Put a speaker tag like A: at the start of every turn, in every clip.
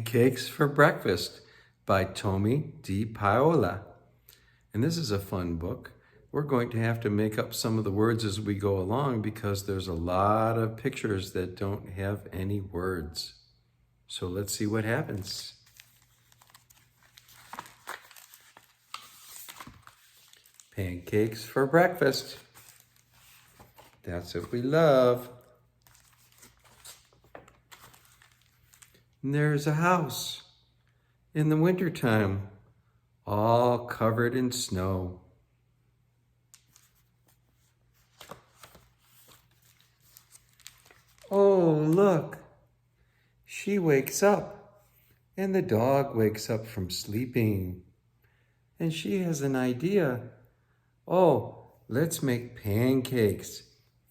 A: Pancakes for Breakfast by Tomie dePaola. And this is a fun book. We're going to have to make up some of the words as we go along because there's a lot of pictures that don't have any words. So let's see what happens. Pancakes for breakfast. That's what we love. And there's a house in the wintertime, all covered in snow. Oh, look, she wakes up and the dog wakes up from sleeping. And she has an idea. Oh, let's make pancakes.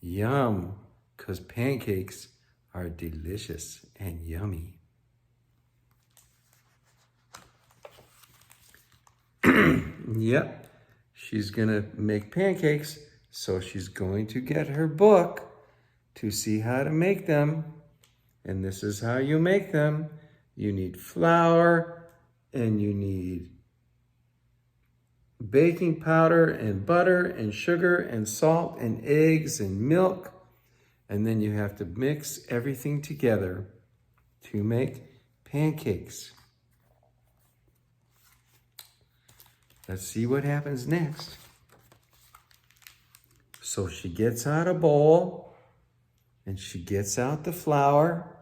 A: Yum, 'cause pancakes are delicious and yummy. Yep, she's gonna make pancakes, so she's going to get her book to see how to make them. And this is how you make them. You need flour, and you need baking powder and butter and sugar and salt and eggs and milk. And then you have to mix everything together to make pancakes. Let's see what happens next. So she gets out a bowl and she gets out the flour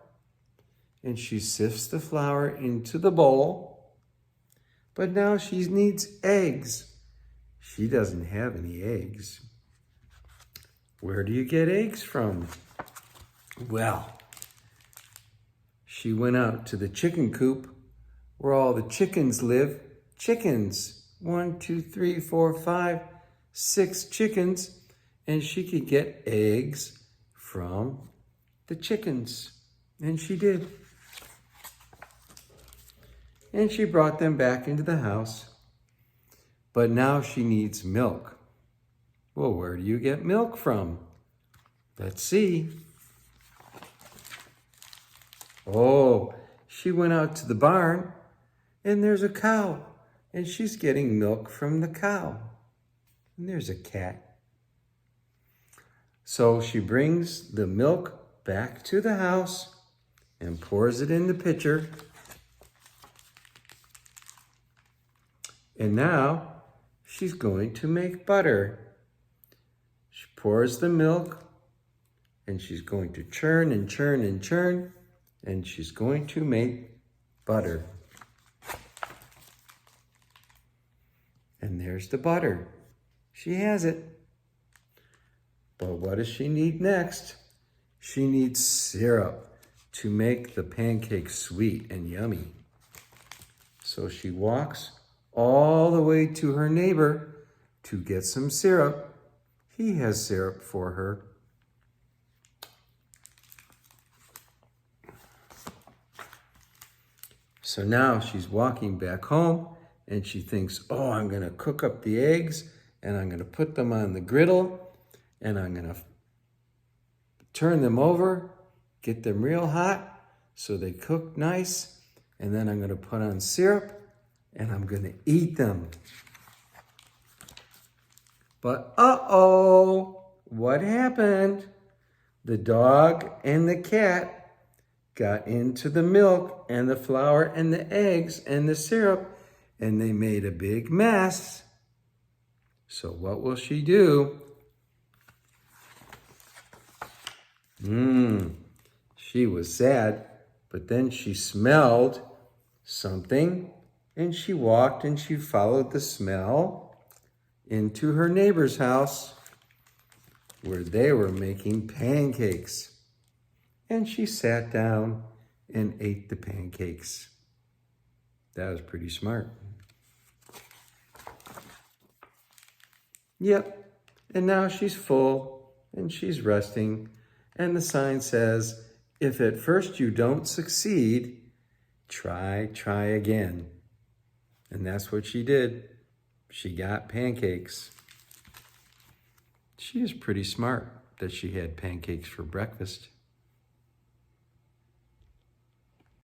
A: and she sifts the flour into the bowl. But now she needs eggs. She doesn't have any eggs. Where do you get eggs from? Well, she went out to the chicken coop where all the chickens live. Chickens. 1, 2, 3, 4, 5, 6 chickens. And she could get eggs from the chickens. And she did. And she brought them back into the house. But now she needs milk. Well, where do you get milk from? Let's see. Oh, she went out to the barn and there's a cow and she's getting milk from the cow. And there's a cat. So she brings the milk back to the house and pours it in the pitcher. And now she's going to make butter. She pours the milk and she's going to churn and churn and churn and she's going to make butter. And there's the butter. She has it. But what does she need next? She needs syrup to make the pancakes sweet and yummy. So she walks all the way to her neighbor to get some syrup. He has syrup for her. So now she's walking back home and she thinks, oh, I'm gonna cook up the eggs and I'm gonna put them on the griddle and I'm gonna turn them over, get them real hot so they cook nice, and then I'm gonna put on syrup and I'm gonna eat them. But uh-oh, what happened? The dog and the cat got into the milk and the flour and the eggs and the syrup, and they made a big mess. So what will she do? She was sad, but then she smelled something, and she walked and she followed the smell into her neighbor's house where they were making pancakes. And she sat down and ate the pancakes. That was pretty smart. Yep, and now she's full and she's resting. And the sign says, if at first you don't succeed, try again. And that's what she did. She got pancakes. She is pretty smart that she had pancakes for breakfast.